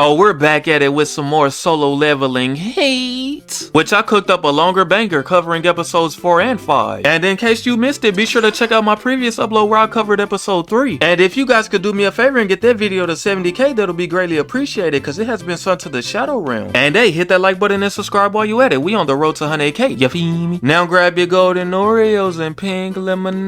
Oh, we're back at it with some more solo leveling heat, which I cooked up a longer banger covering episodes 4 and 5. And in case you missed it, be sure to check out my previous upload where I covered episode 3. And if you guys could do me a favor and get that video to 70k, that'll be greatly appreciated because it has been sent to the Shadow Realm. And hey, hit that like button and subscribe while you at it. We on the road to 100k, you feel me? Now grab your golden Oreos and pink lemonade.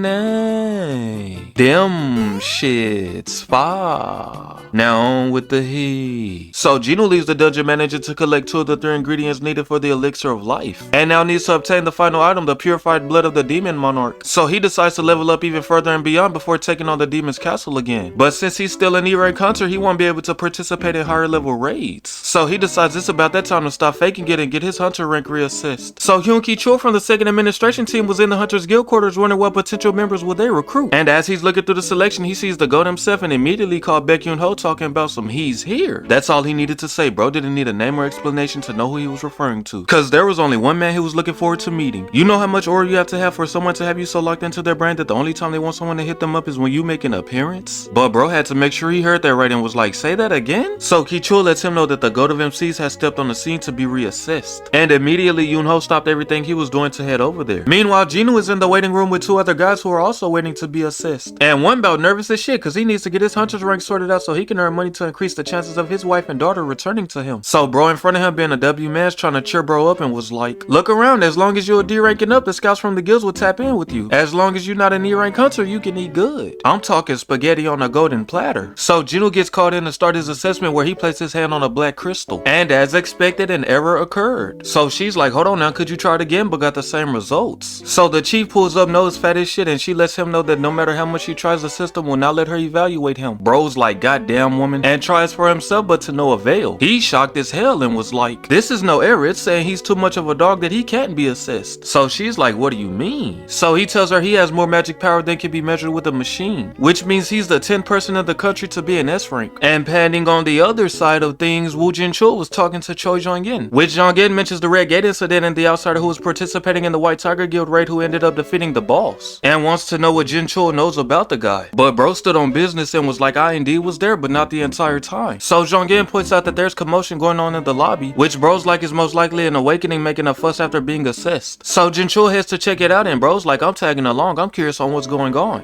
Them shits fire. Now on with the heat. So Jinwoo leaves the dungeon manager to collect 2 of the 3 ingredients needed for the elixir of life, and now needs to obtain the final item, the purified blood of the demon monarch. So he decides to level up even further and beyond before taking on the demon's castle again. But since he's still an E-rank hunter, he won't be able to participate in higher level raids. So he decides it's about that time to stop faking it and get his hunter rank reassessed. So Hyun Ki-chul from the 2nd administration team was in the Hunters Guild quarters wondering what potential members would they recruit. And as he's looking through the selection, he sees the goat himself and immediately called Baek-Yoon-ho talking about some he's here. That's all he needed to say. Bro didn't need a name or explanation to know who he was referring to. Cause there was only one man he was looking forward to meeting. You know how much aura you have to have for someone to have you so locked into their brain that the only time they want someone to hit them up is when you make an appearance? But bro had to make sure he heard that right and was like, say that again? So Ki-chul lets him know that the goat of MCs has stepped on the scene to be reassessed. And immediately Yoon-ho stopped everything he was doing to head over there. Meanwhile, Jinwoo is in the waiting room with 2 other guys who are also waiting to be assessed. And one about nervous as shit cause he needs to get his hunter's rank sorted out so he can earn money to increase the chances of his wife and daughter returning to him. So bro in front of him being a W man's trying to cheer bro up and was like, look around, as long as you're a D ranking up, the scouts from the guilds will tap in with you. As long as you're not an E rank hunter, you can eat good. I'm talking spaghetti on a golden platter. So Jinwoo gets called in to start his assessment where he placed his hand on a black crystal. And as expected, an error occurred. So she's like, hold on now, could you try it again, but got the same results. So the chief pulls up nose fat as shit and she lets him know that no matter how much she tries, the system will not let her evaluate him. Bro's like, goddamn woman, and tries for himself but to no avail. He's shocked as hell and was like, this is no error, it's saying he's too much of a dog that he can't be assessed. So she's like, what do you mean? So he tells her he has more magic power than can be measured with a machine, which means he's the 10th person in the country to be an S rank. And panning on the other side of things, Woo Jin-chul was talking to Choi Jong-in, which Jong-in mentions the Red Gate incident and the outsider who was participating in the White Tiger Guild raid who ended up defeating the boss, and wants to know what Jin-chul knows about the guy. But bro stood on business and was like, I indeed was there, but not the entire time. So Jong-in points out that there's commotion going on in the lobby, which bro's like is most likely an awakening making a fuss after being assessed. So Jin-chul heads to check it out and bro's like, I'm tagging along, I'm curious on what's going on.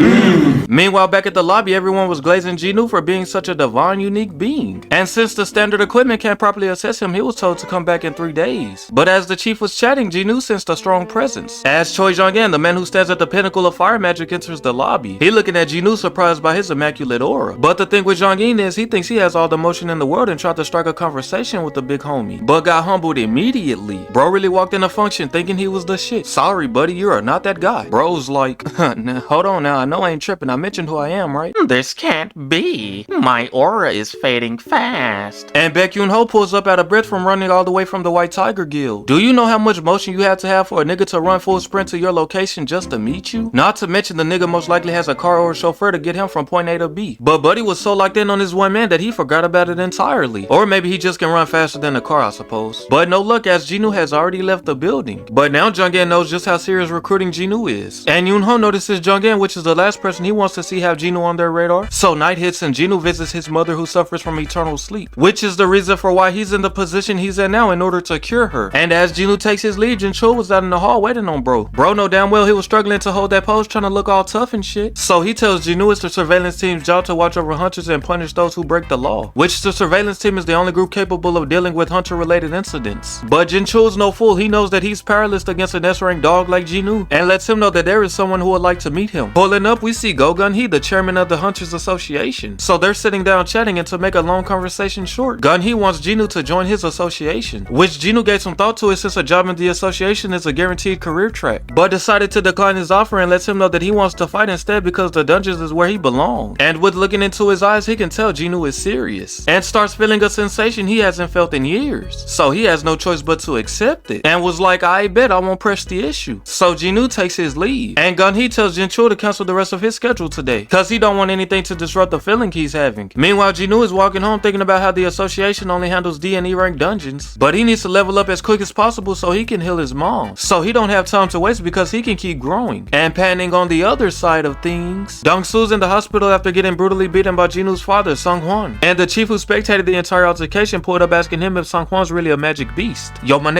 Meanwhile, back at the lobby, everyone was glazing Jinwoo for being such a divine, unique being. And since the standard equipment can't properly assess him, he was told to come back in 3 days. But as the chief was chatting, Jinwoo sensed a strong presence. As Choi Jong-in, the man who stands at the pinnacle of fire magic, enters the lobby, he looking at Jinwoo surprised by his immaculate aura. But the thing with Jong-in is he thinks he has all the motion in the world and tried to strike a conversation with the big homie, but got humbled immediately. Bro really walked in a function thinking he was the shit. Sorry buddy, you are not that guy. Bro's like, nah, hold on now, I know I ain't tripping, I mentioned who I am, right? This can't be. My aura is fading fast. And Baek-Yoon-ho pulls up out of breath from running all the way from the White Tiger Guild. Do you know how much motion you have to have for a nigga to run full sprint to your location just to meet you? Not to mention the nigga most likely has a car or a chauffeur to get him from point A to B. But buddy was so locked in on his one man that he forgot about it entirely. Or maybe he just can run faster than the car, I suppose. But no luck as Jinwoo has already left the building. But now Jong-in knows just how serious recruiting Jinwoo is. And Yoon-ho notices Jong-in, which is the last person he wants to see have Jinwoo on their radar. So night hits and Jinwoo visits his mother who suffers from eternal sleep, which is the reason for why he's in the position he's in now in order to cure her. And as Jinwoo takes his leave, Jin-chul was out in the hall waiting on bro. Bro know damn well he was struggling to hold that pose trying to look all tough and shit. So he tells Jinwoo it's the surveillance team's job to watch over hunters and punish those who break the law, which the surveillance team is the only group capable of dealing with hunter related incidents. But Jin-chul's no fool, he knows that he's powerless against an S-rank dog like Jinwoo, and lets him know that there is someone who would like to meet him. Pulling up, we see Go Gun-hee, the chairman of the Hunters Association. So they're sitting down chatting, and to make a long conversation short, Gun-hee wants Jinwoo to join his association, which Jinwoo gave some thought to it since a job in the association is a guaranteed career track, but decided to decline his offer and lets him know that he wants to fight instead because the dungeons is where he belongs. And with looking into his eyes, he can tell Jinwoo is serious and starts feeling a sensation he hasn't felt in years. So he has no choice but to accept it and was like, I bet I won't press the issue. So Jinwoo takes his leave and Gun-hee tells Jin-chul to cancel the rest of his schedule today cause he don't want anything to disrupt the feeling he's having. Meanwhile, Jinwoo is walking home thinking about how the association only handles D and E rank dungeons, but he needs to level up as quick as possible so he can heal his mom. So he don't have time to waste because he can keep growing. And panning on the other side of things, Dong-su's in the hospital after getting brutally beaten by Jinwoo's father, Sung-hwan, and the chief who's spectating spectated the entire altercation, pulled up asking him if Sangkwan's really a magic beast. Yo, my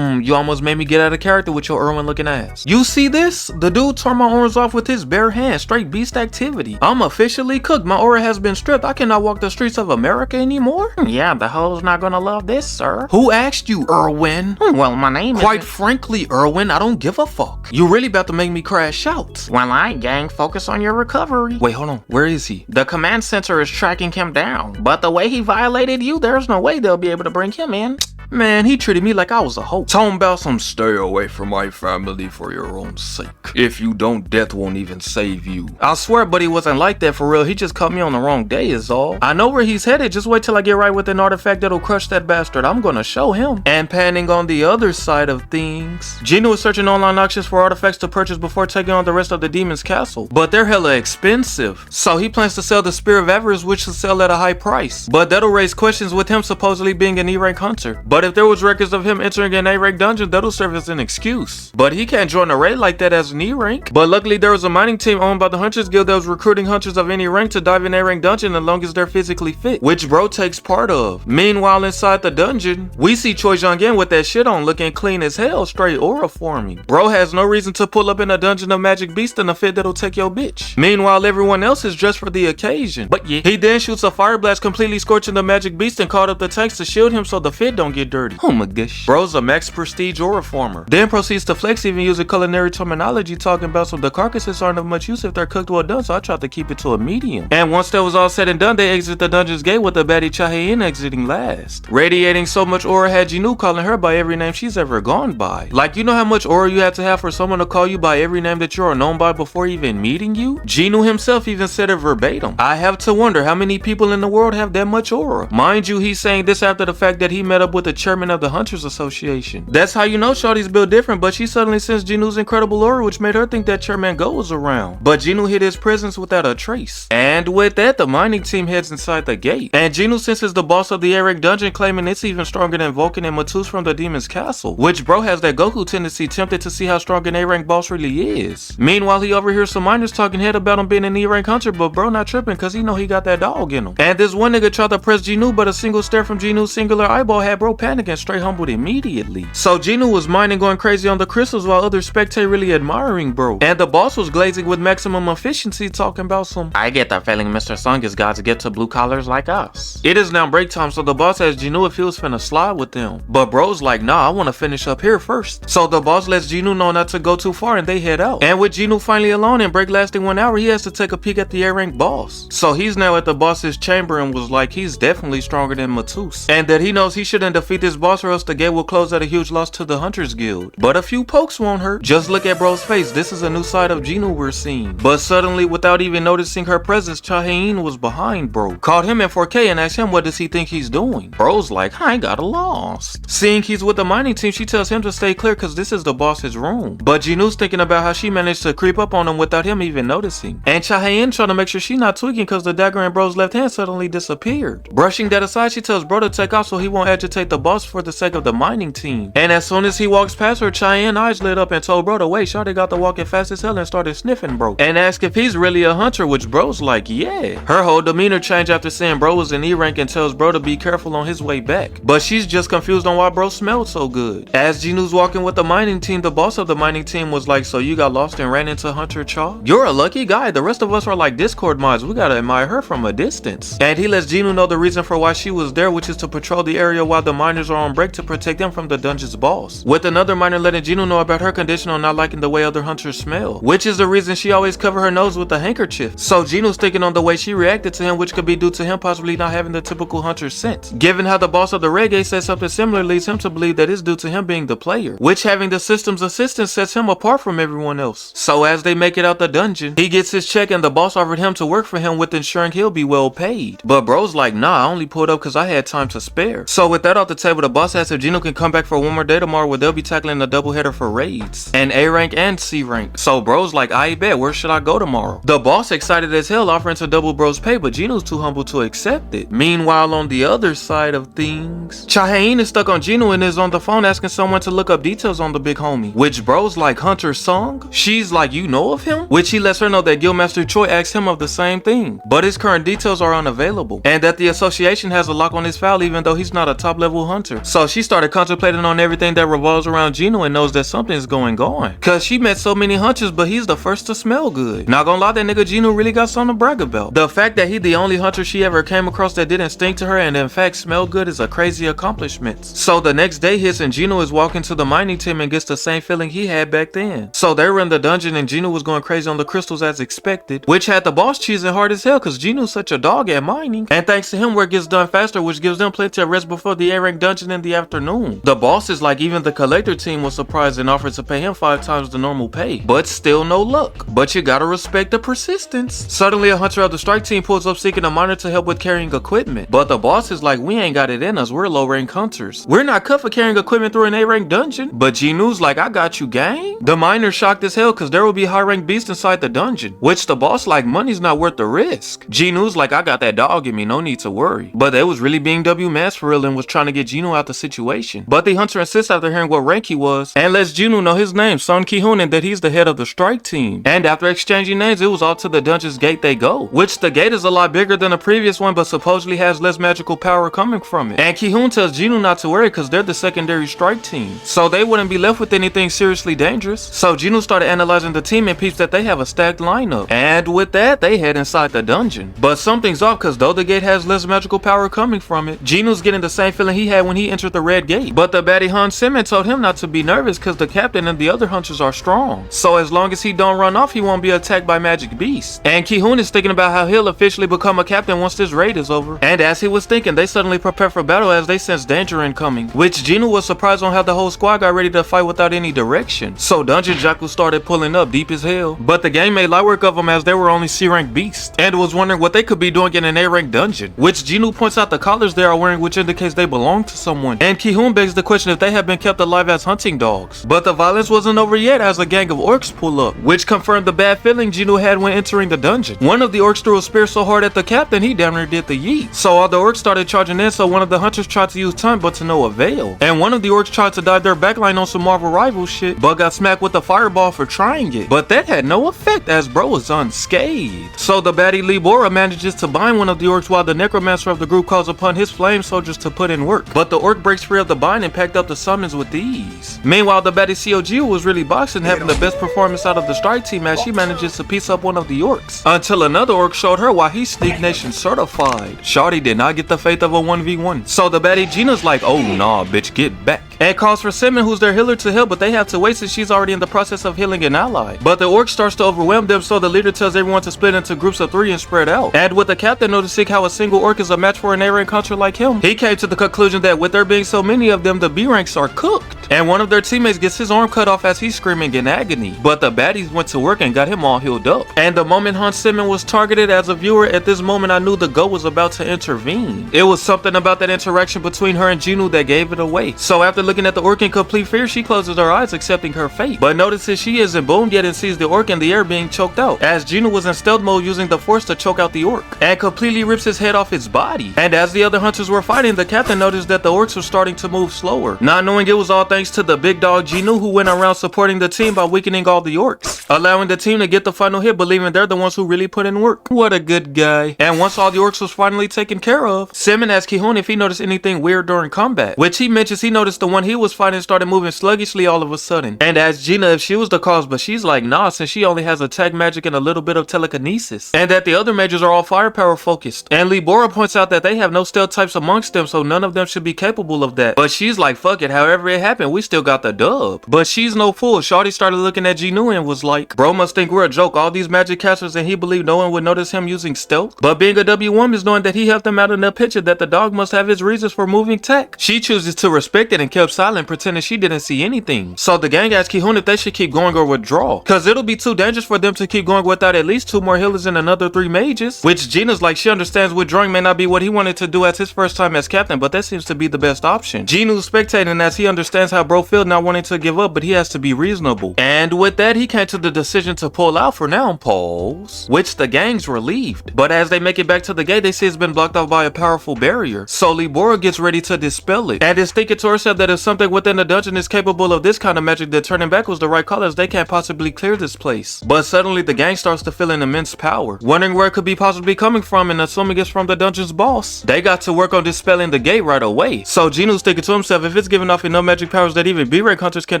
you almost made me get out of character with your Irwin looking ass. You see this? The dude tore my auras off with his bare hands, straight beast activity. I'm officially cooked. My aura has been stripped. I cannot walk the streets of America anymore. Yeah, the hoe's not gonna love this, sir. Who asked you, Irwin? Well, my name is... Quite frankly, Irwin, I don't give a fuck. You really about to make me crash out. Well, I gang, focus on your recovery. Wait, hold on. Where is he? The command center is tracking him down, but the way he violated you, there's no way they'll be able to bring him in. Man, he treated me like I was a hoe. Talking about some stay away from my family for your own sake. If you don't, death won't even save you. I swear, but he wasn't like that for real. He just caught me on the wrong day is all. I know where he's headed. Just wait till I get right with an artifact that'll crush that bastard. I'm gonna show him. And panning on the other side of things, Jinwoo is searching online auctions for artifacts to purchase before taking on the rest of the demon's castle. But they're hella expensive. So he plans to sell the Spear of Avarice, which will sell at a high price. But that'll raise questions with him supposedly being an E-rank hunter. But if there was records of him entering an A-rank dungeon, that'll serve as an excuse. But he can't join a raid like that as an E-rank. But luckily there was a mining team owned by the Hunters Guild that was recruiting hunters of any rank to dive in A-rank dungeon as long as they're physically fit, which bro takes part of. Meanwhile, inside the dungeon, we see Choi Jung-in with that shit on looking clean as hell, straight aura forming. Bro has no reason to pull up in a dungeon of magic beast in a fit that'll take your bitch. Meanwhile, everyone else is dressed for the occasion. But yeah, he then shoots a fire blast, completely scorching the magic beast and called up the tanks to shield him so the fit don't get dirty. Oh my gosh. Bro's a max prestige aura former. Then proceeds to flex, even using culinary terminology, talking about some the carcasses aren't of much use if they're cooked well done, so I tried to keep it to a medium. And once that was all said and done, they exit the dungeon's gate with the baddie Hae-In exiting last. Radiating so much aura had Jinwoo calling her by every name she's ever gone by. Like, you know how much aura you have to have for someone to call you by every name that you are known by before even meeting you? Jinwoo himself even said it verbatim. I have to wonder how many people in the world have that much aura. Mind you, he's saying this after the fact that he met up with the chairman of the Hunters Association. That's how you know Shawty's built different, but she suddenly sensed Jinwoo's incredible aura, which made her think that Chairman Go was around. But Jinwoo hid his presence without a trace. And with that, the mining team heads inside the gate. And Jinwoo senses the boss of the A-rank dungeon, claiming it's even stronger than Vulcan and Matus from the Demon's Castle, which bro has that Goku tendency, tempted to see how strong an A-rank boss really is. Meanwhile, he overhears some miners talking head about him being an E-rank hunter, but bro not tripping cause he know he got that dog in him. And this one nigga tried to press Jinwoo, but a single stare from Jinwoo's singular eyeball had bro panicking, straight humbled immediately. So Jinwoo was mining, going crazy on the crystals while others spectate, really admiring bro. And the boss was glazing with maximum efficiency, talking about some I get that feeling Mr. Sung is God's gift to blue collars like us. It is now break time, so the boss asks Jinwoo if he was finna slide with them. But bro's like, nah, I wanna finish up here first. So the boss lets Jinwoo know not to go too far and they head out. And with Jinwoo finally alone and break lasting 1 hour, he has to take a peek at the A-rank boss. So he's now at the boss's chamber and was like, he's definitely stronger than Matus. And that he knows he shouldn't defeat this boss or else the gate will close at a huge loss to the Hunters Guild. But a few pokes won't hurt. Just look at bro's face. This is a new side of Jinwoo we're seeing. But suddenly, without even noticing her presence, Hae-In was behind bro. Called him in 4K and asked him what does he think he's doing. Bro's like, I got lost. Seeing he's with the mining team, she tells him to stay clear cause this is the boss's room. But Jinwoo's thinking about how she managed to creep up on him without him even noticing. And Hae-In trying to make sure she's not tweaking cause the dagger in bro's left hand suddenly disappeared. Brushing that aside, she tells bro to take off so he won't agitate the boss for the sake of the mining team. And as soon as he walks past her, Hae-In eyes lit up and told bro to wait. Shawty got to walking fast as hell and started sniffing bro. And asked if he's really a hunter, which bro's like, yeah. Her whole demeanor changed after seeing bro was in E-rank and tells bro to be careful on his way back. But she's just confused on why bro smelled so good. As Jinwoo's walking with the mining team, the boss of the mining team was like, so you got lost and ran into Hunter Chaw? You're a lucky guy. The rest of us are like Discord mods. We gotta admire her from a distance. And he lets Jinwoo know the reason for why she was there, which is to patrol the area while the miners are on break to protect them from the dungeon's boss. With another miner letting Jinwoo know about her condition on not liking the way other hunters smell, which is the reason she always cover her nose with a handkerchief. So Jinwoo's thinking on the way she reacted to him, which could be due to him possibly not having the typical hunter scent. Given how the boss of the reggae said something similar, leads him to believe that it's due to him being the player, which having the system's assistance sets him apart from everyone else. So as they make it out the dungeon, he gets his check and the boss offered him to work for him with ensuring he'll be well paid. But bro's like, nah, I only pulled up cause I had time to spare. So with that out the table, the boss asks if Jinwoo can come back for one more day tomorrow where they'll be tackling a doubleheader for raids. And A rank and C rank. So bro's like, I bet, where should I go tomorrow? The boss excited as hell offering to double bro's pay, but Jinwoo's too humble to accept it. Meanwhile, on the other side of things, Hae-In is stuck on Jinwoo and is on the phone asking someone to look up details on the big homie. Which bro's like, Hunter Sung? She's like, you know of him? Which he lets her know that Guildmaster Choi asked him of the same thing. But his current details are unavailable. And that the association has a lock on his file even though he's not a top level hunter. So she started contemplating on everything that revolves around Jinwoo and knows that something's going on. Cause she met so many hunters, but he's the first to smell good. Not gonna lie, that nigga Jinwoo really got something to brag about. The fact that he the only hunter she ever came across that didn't stink to her and in fact smell good is a crazy accomplishment. So the next day hits and Jinwoo is walking to the mining team and gets the same feeling he had back then. So they were in the dungeon and Jinwoo was going crazy on the crystals as expected, which had the boss cheesing hard as hell cause Jinwoo's such a dog at mining. And thanks to him work gets done faster, which gives them plenty of rest before the A-rank dungeon in the afternoon. The boss is like, even the collector team was surprised and offered to pay him 5 times the normal pay, but still no luck. But you gotta respect the persistence. Suddenly a hunter of the strike team pulls up seeking a miner to help with carrying equipment, but the boss is like, we ain't got it in us, we're low rank hunters, we're not cut for carrying equipment through an A-rank dungeon. But Jinwoo's like, I got you gang. The miner's shocked as hell cause there will be high rank beasts inside the dungeon, which the boss like, money's not worth the risk. Jinwoo's like, I got that dog in me, no need to worry. But they was really being W mans for real and was trying to get Jinwoo out the situation. But the hunter insists after hearing what rank he was and lets Jinwoo know his name, Sun Ki-hoon, and that he's the head of the strike team. And after exchanging names, it was all to the dungeon's gate they go, which the gate is a lot bigger than the previous one but supposedly has less magical power coming from it. And Ki-hoon tells Jinwoo not to worry cause they're the secondary strike team, so they wouldn't be left with anything seriously dangerous. So Jinwoo started analyzing the team and peeps that they have a stacked lineup, and with that they head inside the dungeon. But something's off cause though the gate has less magical power coming from it, Jinwoo's getting the same feeling he had when he entered the red gate. But the baddie Han Simon told him not to be nervous cause the captain and the other hunters are strong, so as long as he don't run off he won't be attacked by magic beasts. And Ki-hoon is thinking about how he'll officially become a captain once this raid is over. And as he was thinking, they suddenly prepare for battle as they sense danger incoming, which Jinwoo was surprised on how the whole squad got ready to fight without any direction. So Dungeon Jackal started pulling up deep as hell, but the game made light work of them as they were only C-rank beasts and was wondering what they could be doing in an A-rank dungeon, which Jinwoo points out the collars they are wearing, which indicates they belong to someone. And Ki-hoon begs the question if they have been kept alive as hunting dogs. But the violence wasn't over yet as a gang of orcs pull up, which confirmed the bad feeling Jinwoo had when entering the dungeon. One of the orcs threw a spear so hard at the captain he damn near did the yeet. So all the orcs started charging in, so one of the hunters tried to use time but to no avail. And one of the orcs tried to dive their backline on some Marvel rival shit, but got smacked with a fireball for trying it. But that had no effect as bro was unscathed. So the baddie Libora manages to bind one of the orcs while the necromancer of the group calls upon his flame soldiers to put in work. But the orc breaks free of the bind and packed up the summons with ease. Meanwhile, the baddie COG was really boxing, having the best performance out of the strike team as she manages to piece up one of the orcs, until another orc showed her why he's Sneak Nation certified. Shawty did not get the faith of a 1v1. So the baddie Gina's like, oh nah bitch, get back, and calls for Simon, who's their healer, to help, but they have to wait since she's already in the process of healing an ally. But the orc starts to overwhelm them, so the leader tells everyone to split into groups of 3 and spread out. And with the captain noticing how a single orc is a match for an A-rank hunter like him, he came to the conclusion that with there being so many of them, the B ranks are cooked. And one of their teammates gets his arm cut off as he's screaming in agony. But the baddies went to work and got him all healed up. And the moment Hans Simon was targeted, as a viewer at this moment I knew the GOAT was about to intervene. It was something about that interaction between her and Jinwoo that gave it away. So after looking at the orc in complete fear, she closes her eyes accepting her fate, but notices she isn't boomed yet and sees the orc in the air being choked out, as Jinwoo was in stealth mode using the force to choke out the orc, and completely rips his head off its body. And as the other hunters were fighting, the captain noticed that the orcs were starting to move slower, not knowing it was all thanks to the big dog Jinwoo, who went around supporting the team by weakening all the orcs, allowing the team to get the final hit, believing they're the ones who really put in work. What a good guy. And once all the orcs was finally taken care of, Simon asked Ki-hoon if he noticed anything weird during combat, which he mentions he noticed the one he was fighting started moving sluggishly all of a sudden, and asked Gina if she was the cause, but she's like nah, since she only has attack magic and a little bit of telekinesis, and that the other mages are all firepower focused. And Libora points out that they have no stealth types amongst them, so none of them should be capable of that, but she's like fuck it, however it happens, happened, we still got the dub. But she's no fool. Shawty started looking at Jinwoo and was like, bro must think we're a joke, all these magic casters, and he believed no one would notice him using stealth. But being a W woman is knowing that he helped them out in the picture that the dog must have his reasons for moving tech. She chooses to respect it and kept silent, pretending she didn't see anything. So the gang asked Ki-hoon if they should keep going or withdraw, cause it'll be too dangerous for them to keep going without at least 2 more healers and another 3 mages. Which Gina's like, she understands withdrawing may not be what he wanted to do as his first time as captain, but that seems to be the best option. Jinwoo's spectating as he understands how bro feels not wanting to give up, but he has to be reasonable. And with that, he came to the decision to pull out for now, pause. Which the gang's relieved. But as they make it back to the gate, they see it's been blocked off by a powerful barrier. So Libora gets ready to dispel it, and is thinking to herself that if something within the dungeon is capable of this kind of magic, that turning back was the right call, as they can't possibly clear this place. But suddenly the gang starts to feel an immense power, wondering where it could be possibly coming from, and assuming it's from the dungeon's boss. They got to work on dispelling the gate right away. So Jinwoo's thinking to himself, if it's giving off enough magic powers that even B-rank hunters can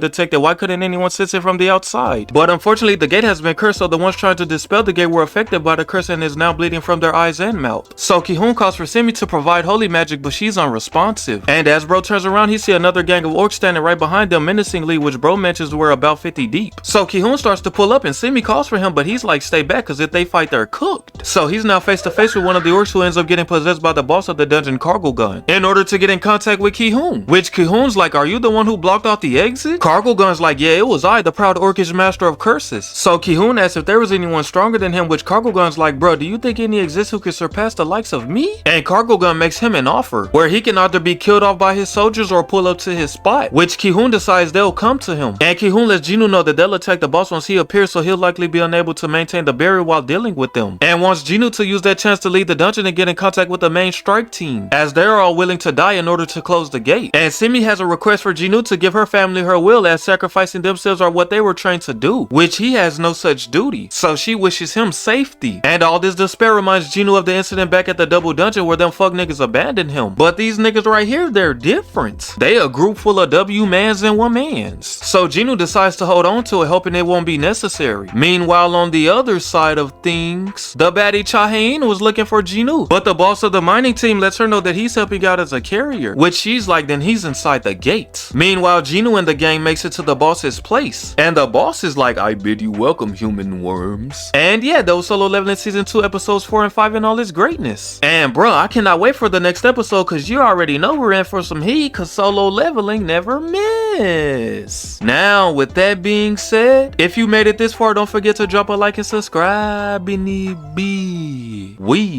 detect it, why couldn't anyone sense it from the outside? But unfortunately the gate has been cursed, so the ones trying to dispel the gate were affected by the curse and is now bleeding from their eyes and mouth. So Ki-hoon calls for Simi to provide holy magic, but she's unresponsive. And as bro turns around, he see another gang of orcs standing right behind them menacingly, which bro mentions were about 50 deep. So Ki-hoon starts to pull up and Simi calls for him, but he's like, stay back, cause if they fight they're cooked. So he's now face to face with one of the orcs who ends up getting possessed by the boss of the dungeon, Cargo Gun, in order to get in contact with Ki-hoon. Which Ki-hoon's like, are you the one who blocked off the exit? Cargo Gun's like, yeah, it was I, the proud orcish master of curses. So Ki-hoon asks if there was anyone stronger than him, which Cargo Gun's like, bro, do you think any exists who could surpass the likes of me? And Cargo Gun makes him an offer where he can either be killed off by his soldiers or pull up to his spot, which Ki-hoon decides they'll come to him. And Ki-hoon lets Jinwoo know that they'll attack the boss once he appears, so he'll likely be unable to maintain the barrier while dealing with them, and wants Jinwoo to use that chance to leave the dungeon and get in contact with the main strike team, as they're all willing to die in order to close the gate. And Simi has a request for Jinwoo to give her family her will, as sacrificing themselves are what they were trained to do, which he has no such duty, so she wishes him safety. And all this despair reminds Jinwoo of the incident back at the double dungeon where them fuck niggas abandoned him. But these niggas right here, they're different. They a group full of W-mans and one-mans. So Jinwoo decides to hold on to it, hoping it won't be necessary. Meanwhile, on the other side of things, the baddie Hae-In was looking for Jinwoo, but the boss of the mining team lets her know that he's helping out as a carrier, which she's like, then he's inside the gate. Meanwhile, Jinwoo and the gang makes it to the boss's place, and the boss is like, I bid you welcome, human worms. And yeah, those solo leveling season 2 episodes 4 and 5 in all its greatness. And bro, I cannot wait for the next episode, cause you already know we're in for some heat, cause solo leveling never miss. Now, with that being said, if you made it this far, don't forget to drop a like and subscribe. We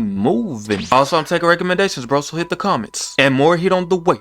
moving. Also, I'm taking recommendations, bro, so hit the comments. And more heat on the way.